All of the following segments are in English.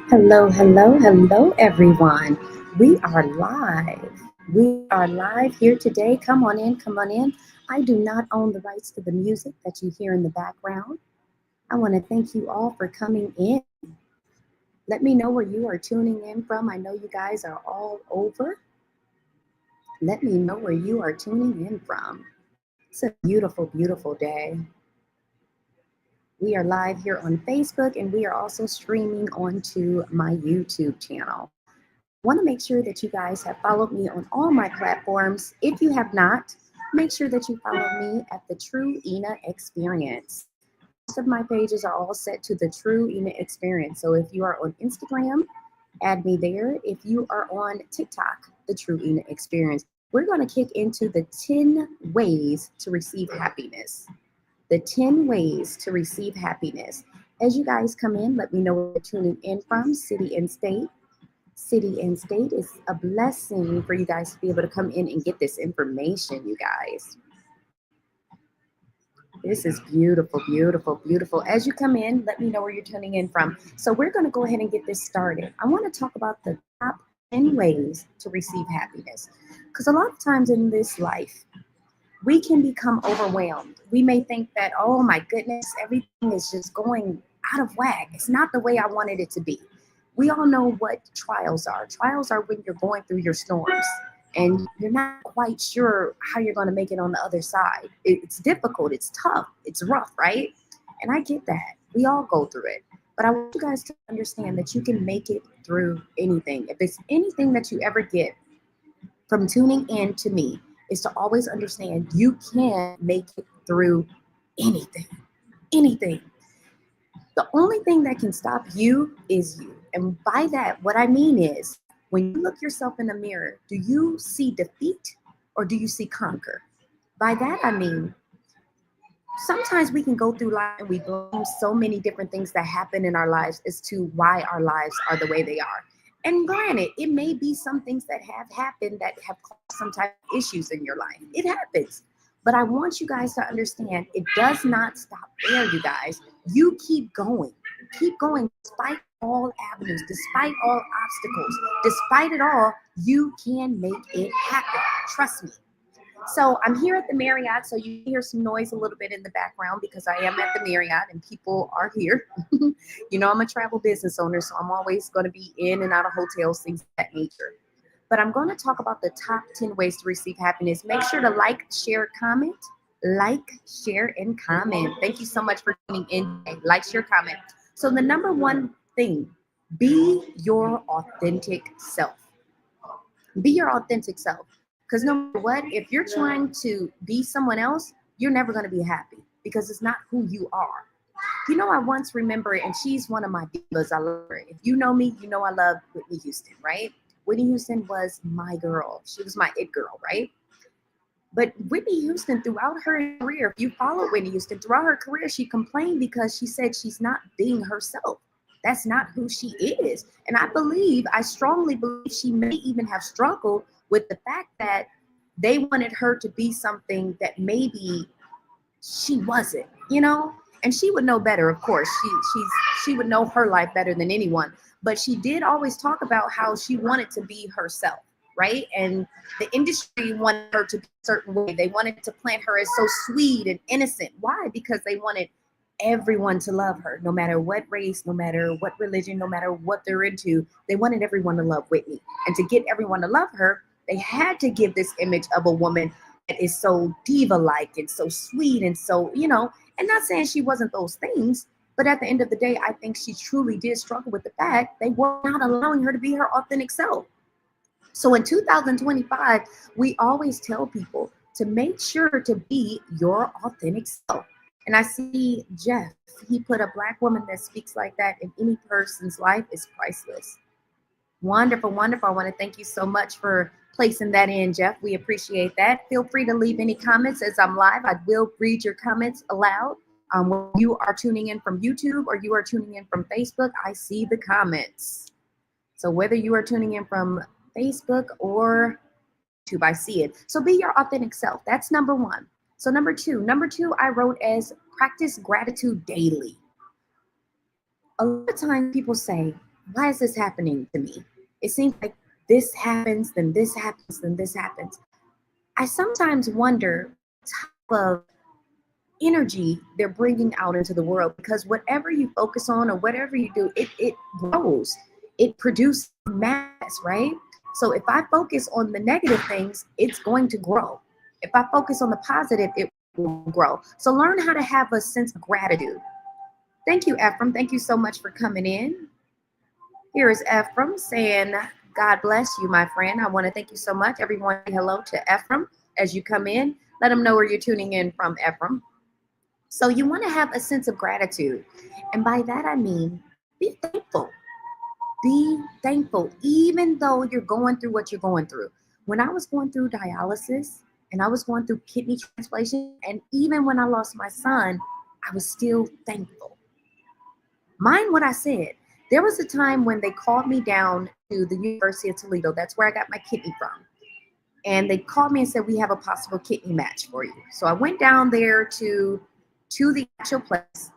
Hello, hello, hello, everyone. We are live. We are live here today. Come on in, come on in. I do not own the rights to the music that you hear in the background. I want to thank you all for coming in. Let me know where you are tuning in from. I know you guys are all over. Let me know where you are tuning in from. It's a beautiful, beautiful day. We are live here on Facebook and we are also streaming onto my YouTube channel. I want to make sure that you guys have followed me on all my platforms. If you have not, make sure that you follow me at the True Ina Experience. Most of my pages are all set to the True Ina Experience. So if you are on Instagram, add me there. If you are on TikTok, the True Ina Experience, we're going to kick into the 10 ways to receive happiness. The 10 ways to receive happiness. As you guys come in, let me know where you're tuning in from, city and state. City and state is a blessing for you guys to be able to come in and get this information, you guys. This is beautiful, beautiful, beautiful. As you come in, let me know where you're tuning in from. So we're going to go ahead and get this started. I want to talk about the top 10 ways to receive happiness. Because a lot of times in this life, we can become overwhelmed. We may think that, oh my goodness, everything is just going out of whack. It's not the way I wanted it to be. We all know what trials are. Trials are when you're going through your storms and you're not quite sure how you're going to make it on the other side. It's difficult, it's tough, it's rough, right? And I get that. We all go through it. But I want you guys to understand that you can make it through anything. If it's anything that you ever get from tuning in to me, is to always understand you can make it through anything. Anything. The only thing that can stop you is you. And by that, what I mean is when you look yourself in the mirror, do you see defeat or do you see conquer? By that, I mean, sometimes we can go through life and we blame so many different things that happen in our lives as to why our lives are the way they are. And granted, it may be some things that have happened that have caused some type of issues in your life. It happens. But I want you guys to understand it does not stop there, you guys. You keep going. Keep going despite all avenues, despite all obstacles, despite it all, you can make it happen. Trust me. So I'm here at the Marriott, so you hear some noise a little bit in the background because I am at the Marriott and people are here. You know, I'm a travel business owner, so I'm always going to be in and out of hotels, things of that nature. But I'm going to talk about the top 10 ways to receive happiness. Make sure to like, share, comment. Like, share, and comment. Thank you so much for tuning in today. Like, share, comment. So the number one thing, be your authentic self. Be your authentic self. Because no matter what, if you're trying to be someone else, you're never going to be happy because it's not who you are. You know, I once remember it, and she's one of my divas. I love her. If you know me, you know I love Whitney Houston, right? Whitney Houston was my girl. She was my it girl, right? But Whitney Houston, throughout her career, if you follow Whitney Houston, throughout her career, she complained because she said she's not being herself. That's not who she is. And I strongly believe she may even have struggled with the fact that they wanted her to be something that maybe she wasn't, you know? And she would know better, of course. She would know her life better than anyone. But she did always talk about how she wanted to be herself, right? And the industry wanted her to be a certain way. They wanted to plant her as so sweet and innocent. Why? Because they wanted everyone to love her, no matter what race, no matter what religion, no matter what they're into. They wanted everyone to love Whitney. And to get everyone to love her, they had to give this image of a woman that is so diva-like and so sweet and so, you know, and not saying she wasn't those things, but at the end of the day, I think she truly did struggle with the fact they were not allowing her to be her authentic self. So in 2025, we always tell people to make sure to be your authentic self. And I see Jeff, he put a Black woman that speaks like that in any person's life is priceless. Wonderful, wonderful. I want to thank you so much for placing that in, Jeff. We appreciate that. Feel free to leave any comments as I'm live. I will read your comments aloud. When you are tuning in from YouTube or you are tuning in from Facebook, I see the comments. So whether you are tuning in from Facebook or YouTube, I see it. So be your authentic self. That's number one. So number two, I wrote as practice gratitude daily. A lot of times people say, why is this happening to me? It seems like this happens, then this happens, then this happens. I sometimes wonder what type of energy they're bringing out into the world, because whatever you focus on or whatever you do, it grows, it produces mass, right? So if I focus on the negative things, it's going to grow. If I focus on the positive, it will grow. So learn how to have a sense of gratitude. Thank you, Ephraim. Thank you so much for coming in. Here is Ephraim saying, God bless you, my friend. I want to thank you so much. Everyone, say hello to Ephraim as you come in. Let them know where you're tuning in from, Ephraim. So you want to have a sense of gratitude. And by that, I mean, be thankful. Be thankful, even though you're going through what you're going through. When I was going through dialysis and I was going through kidney transplantation, and even when I lost my son, I was still thankful. Mind what I said. There was a time when they called me down to the University of Toledo. That's where I got my kidney from. And they called me and said, we have a possible kidney match for you. So I went down there to the actual place,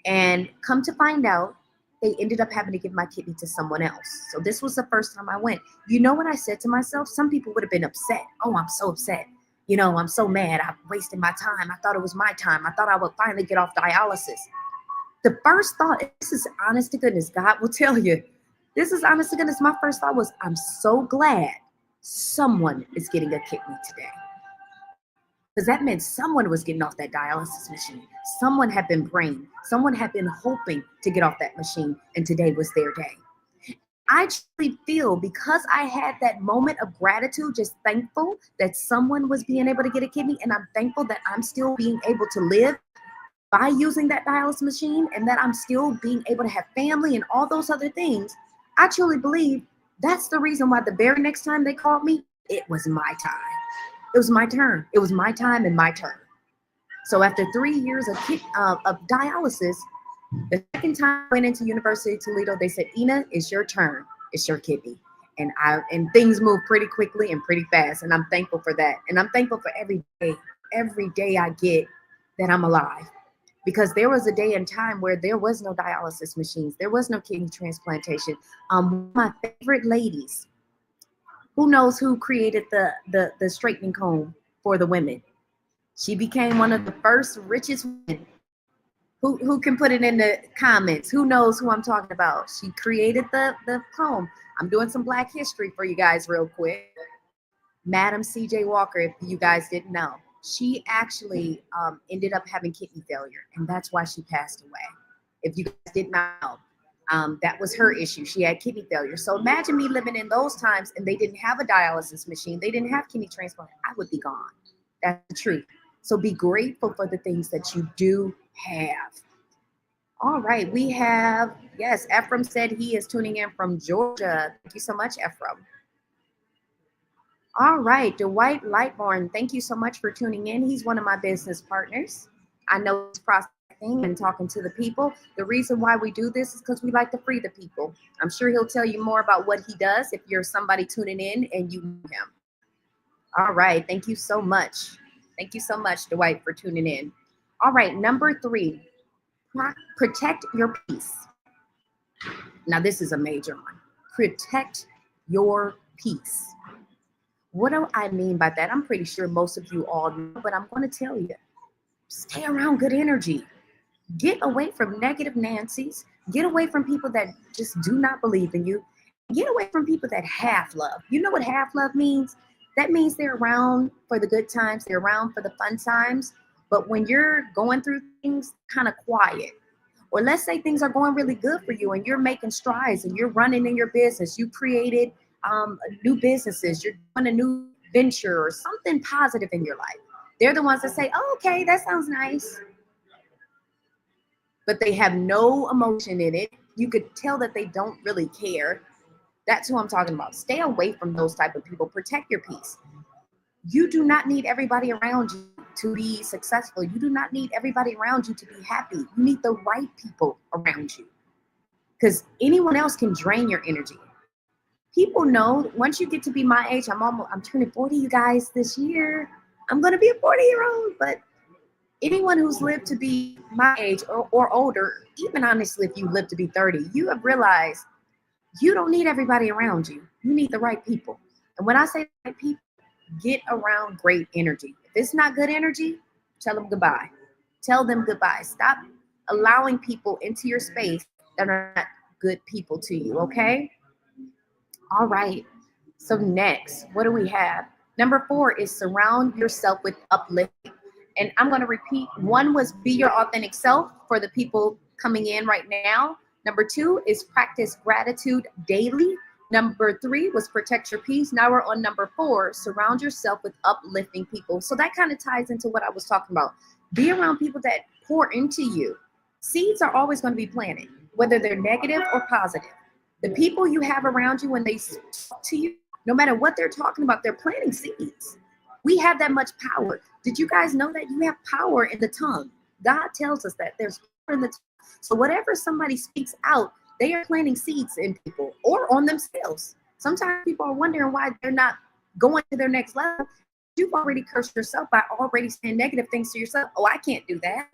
and come to find out, they ended up having to give my kidney to someone else. So this was the first time I went. You know what I said to myself? Some people would have been upset. Oh, I'm so upset. You know, I'm so mad. I wasted my time. I thought it was my time. I thought I would finally get off dialysis. The first thought, this is honest to goodness, God will tell you, this is honest to goodness, my first thought was, I'm so glad someone is getting a kidney today. Because that meant someone was getting off that dialysis machine. Someone had been praying. Someone had been hoping to get off that machine, and today was their day. I truly feel, because I had that moment of gratitude, just thankful that someone was being able to get a kidney, and I'm thankful that I'm still being able to live by using that dialysis machine, and that I'm still being able to have family and all those other things. I truly believe that's the reason why the very next time they called me, it was my time. It was my turn. It was my time and my turn. So after 3 years of dialysis, the second time I went into University of Toledo, they said, Ina, it's your turn. It's your kidney. And things move pretty quickly and pretty fast. And I'm thankful for that. And I'm thankful for every day I get that I'm alive. Because there was a day and time where there was no dialysis machines. There was no kidney transplantation. One of my favorite ladies, who knows who created the straightening comb for the women? She became one of the first richest women. Who can put it in the comments? Who knows who I'm talking about? She created the comb. I'm doing some Black history for you guys real quick. Madam C.J. Walker, if you guys didn't know. She actually ended up having kidney failure, and that's why she passed away. If you guys didn't know, that was her issue. She had kidney failure. So imagine me living in those times, and they didn't have a dialysis machine. They didn't have kidney transplant. I would be gone. That's the truth. So be grateful for the things that you do have. All right, we have, yes, Ephraim said he is tuning in from Georgia. Thank you so much, Ephraim. All right, Dwight Lightborn, thank you so much for tuning in. He's one of my business partners. I know he's prospecting and talking to the people. The reason why we do this is because we like to free the people. I'm sure he'll tell you more about what he does if you're somebody tuning in and you know him. All right, thank you so much. Thank you so much, Dwight, for tuning in. All right, number 3, protect your peace. Now, this is a major one. Protect your peace. What do I mean by that? I'm pretty sure most of you all know, but I'm going to tell you. Stay around good energy. Get away from negative Nancy's. Get away from people that just do not believe in you. Get away from people that half love. You know what half love means? That means they're around for the good times. They're around for the fun times. But when you're going through things, kind of quiet. Or let's say things are going really good for you and you're making strides and you're running in your business. You created new businesses. You're doing a new venture or something positive in your life. They're the ones that say, oh, okay, that sounds nice. But they have no emotion in it. You could tell that they don't really care. That's who I'm talking about. Stay away from those type of people. Protect your peace. You do not need everybody around you to be successful. You do not need everybody around you to be happy. You need the right people around you. Because anyone else can drain your energy. People know once you get to be my age, I'm turning 40, you guys, this year. I'm going to be a 40-year-old, but Anyone who's lived to be my age or older, even honestly, if you live to be 30, you have realized you don't need everybody around you. You need the right people. And when I say the right people, get around great energy. If it's not good energy, tell them goodbye. Tell them goodbye. Stop allowing people into your space that are not good people to you, okay? All right. So next, what do we have? Number 4 is surround yourself with uplifting. And I'm going to repeat. One was be your authentic self for the people coming in right now. Number 2 is practice gratitude daily. Number 3 was protect your peace. Now we're on number 4, surround yourself with uplifting people. So that kind of ties into what I was talking about. Be around people that pour into you. Seeds are always going to be planted, whether they're negative or positive. The people you have around you when they talk to you, no matter what they're talking about, they're planting seeds. We have that much power. Did you guys know that you have power in the tongue? God tells us that there's power in the tongue. So whatever somebody speaks out, they are planting seeds in people or on themselves. Sometimes people are wondering why they're not going to their next level. You've already cursed yourself by already saying negative things to yourself. Oh, I can't do that.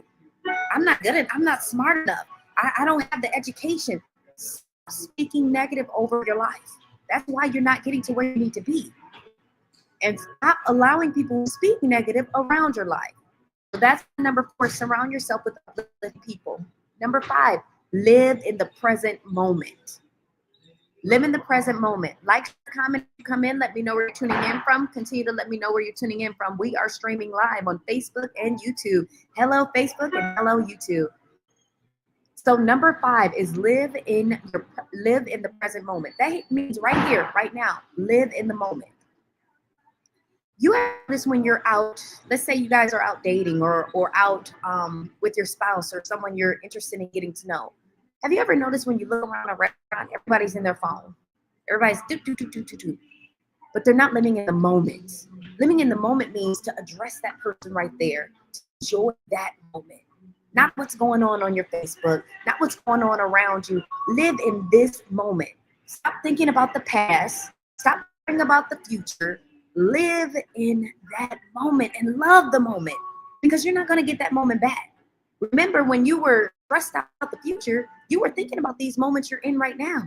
I'm not good at, I'm not smart enough. I don't have the education. Stop speaking negative over your life. That's why you're not getting to where you need to be. And stop allowing people to speak negative around your life. So that's number 4, surround yourself with uplifting people. Number 5, live in the present moment. Live in the present moment. Like, comment, come in, let me know where you're tuning in from. Continue to let me know where you're tuning in from. We are streaming live on Facebook and YouTube. Hello, Facebook, and hello, YouTube. So number 5 is live in the present moment. That means right here, right now. Live in the moment. You have this when you're out. Let's say you guys are out dating or out with your spouse or someone you're interested in getting to know. Have you ever noticed when you look around a restaurant, everybody's in their phone? Everybody's do. But they're not living in the moment. Living in the moment means to address that person right there, to enjoy that moment. Not what's going on your Facebook, not what's going on around you. Live in this moment. Stop thinking about the past. Stop thinking about the future. Live in that moment and love the moment, because you're not going to get that moment back. Remember, when you were stressed out about the future, you were thinking about these moments you're in right now.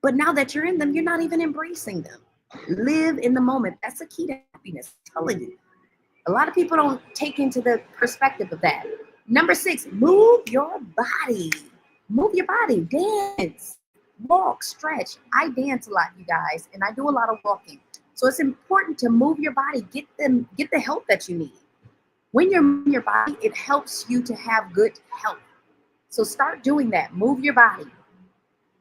But now that you're in them, you're not even embracing them. Live in the moment. That's the key to happiness. I'm telling you. A lot of people don't take into the perspective of that. Number 6, move your body. Move your body. Dance. Walk. Stretch. I dance a lot, you guys, and I do a lot of walking. So it's important to move your body. Get the help that you need. When you're moving your body, it helps you to have good health. So start doing that. Move your body.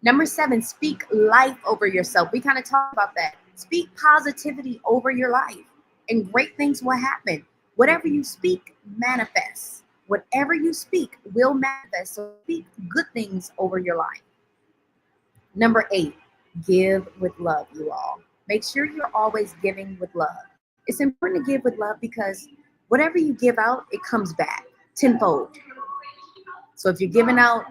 Number 7, speak life over yourself. We kind of talked about that. Speak positivity over your life, and great things will happen. Whatever you speak manifests. Whatever you speak will manifest. So speak good things over your life. Number 8, give with love, you all. Make sure you're always giving with love. It's important to give with love because whatever you give out, it comes back tenfold. So if you're giving out,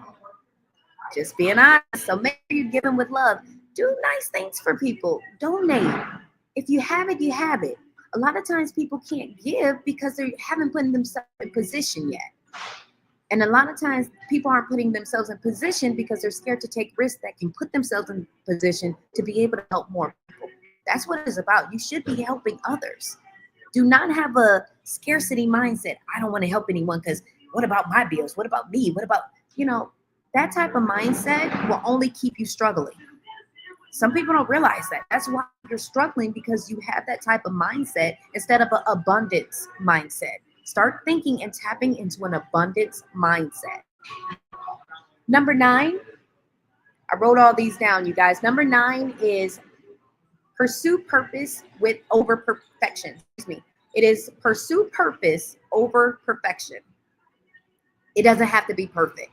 just being honest, so make sure you're giving with love. Do nice things for people. Donate. If you have it, you have it. A lot of times people can't give because they haven't put themselves in position yet. And a lot of times people aren't putting themselves in position because they're scared to take risks that can put themselves in position to be able to help more people. That's what it's about. You should be helping others. Do not have a scarcity mindset. I don't want to help anyone because what about my bills? What about me? What about, that type of mindset will only keep you struggling. Some people don't realize that. That's why you're struggling, because you have that type of mindset instead of an abundance mindset. Start thinking and tapping into an abundance mindset. Number 9, I wrote all these down, you guys. Number 9 is pursue purpose over perfection. It is pursue purpose over perfection. It doesn't have to be perfect.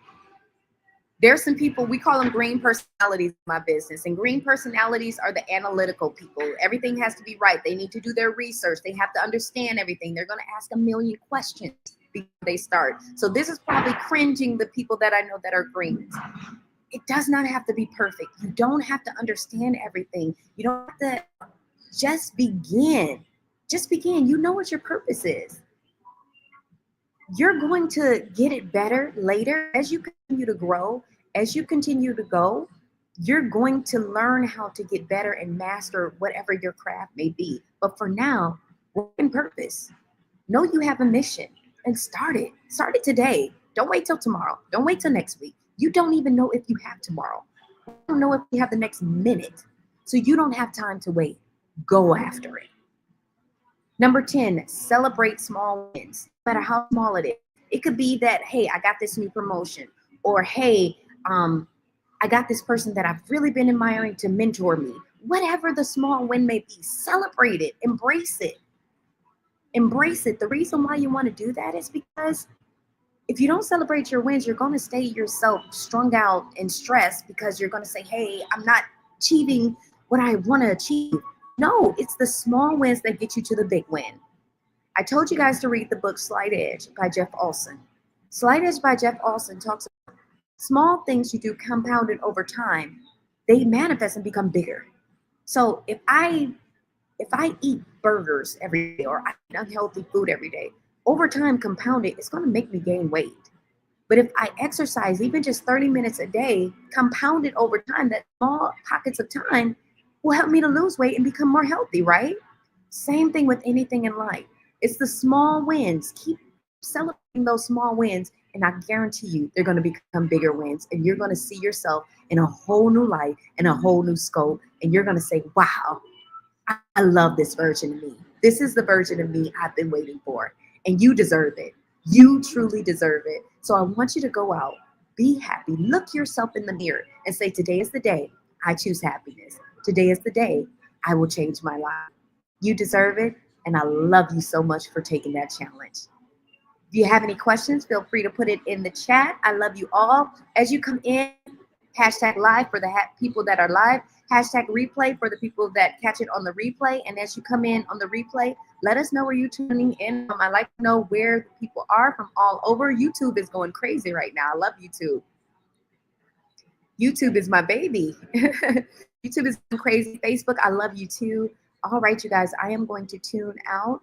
There's some people, we call them green personalities in my business. And green personalities are the analytical people. Everything has to be right. They need to do their research. They have to understand everything. They're going to ask a million questions before they start. So this is probably cringing the people that I know that are greens. It does not have to be perfect. You don't have to understand everything. You don't have to. Just begin. Just begin. You know what your purpose is. You're going to get it better later as you continue to grow, as you continue to go. You're going to learn how to get better and master whatever your craft may be. But for now, work in purpose. Know you have a mission and start it. Start it today. Don't wait till tomorrow. Don't wait till next week. You don't even know if you have tomorrow. You don't know if you have the next minute. So you don't have time to wait. Go after it. Number 10, celebrate small wins, no matter how small it is. It could be that, hey, I got this new promotion, or hey, I got this person that I've really been admiring to mentor me. Whatever the small win may be, celebrate it, embrace it. Embrace it. The reason why you want to do that is because if you don't celebrate your wins, you're going to stay yourself strung out and stressed because you're going to say, hey, I'm not achieving what I want to achieve. No, it's the small wins that get you to the big win. I told you guys to read the book Slight Edge by Jeff Olson. Slight Edge by Jeff Olson talks about small things you do compounded over time. They manifest and become bigger. So if I eat burgers every day or I eat unhealthy food every day, over time compounded, it's going to make me gain weight. But if I exercise even just 30 minutes a day, compounded over time, that small pockets of time will help me to lose weight and become more healthy, right? Same thing with anything in life. It's the small wins. Keep celebrating those small wins, and I guarantee you they're going to become bigger wins, and you're going to see yourself in a whole new light and a whole new scope, and you're going to say, wow, I love this version of me. This is the version of me I've been waiting for, and you deserve it. You truly deserve it. So I want you to go out, be happy, look yourself in the mirror and say, today is the day I choose happiness. Today is the day I will change my life. You deserve it, and I love you so much for taking that challenge. If you have any questions, feel free to put it in the chat. I love you all. As you come in, hashtag live for the people that are live, hashtag replay for the people that catch it on the replay. And as you come in on the replay, let us know where you're tuning in from. I like to know where the people are from all over. YouTube is going crazy right now. I love YouTube. YouTube is my baby. YouTube is going crazy. Facebook, I love you too. All right, you guys, I am going to tune out.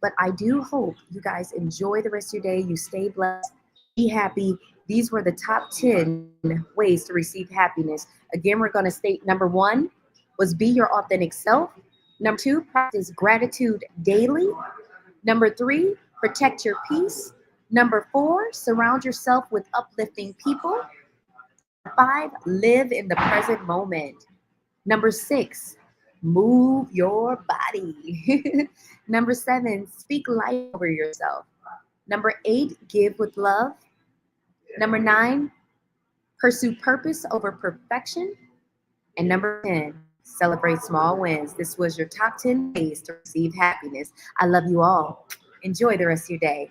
But I do hope you guys enjoy the rest of your day. You stay blessed, be happy. These were the top 10 ways to receive happiness. Again, we're going to state number 1 was be your authentic self. Number 2, practice gratitude daily. Number 3, protect your peace. Number 4, surround yourself with uplifting people. 5, live in the present moment. Number 6, move your body. Number 7, speak life over yourself. Number 8, give with love. Number 9, pursue purpose over perfection. And number 10, celebrate small wins. This was your top 10 ways to receive happiness. I love you all. Enjoy the rest of your day.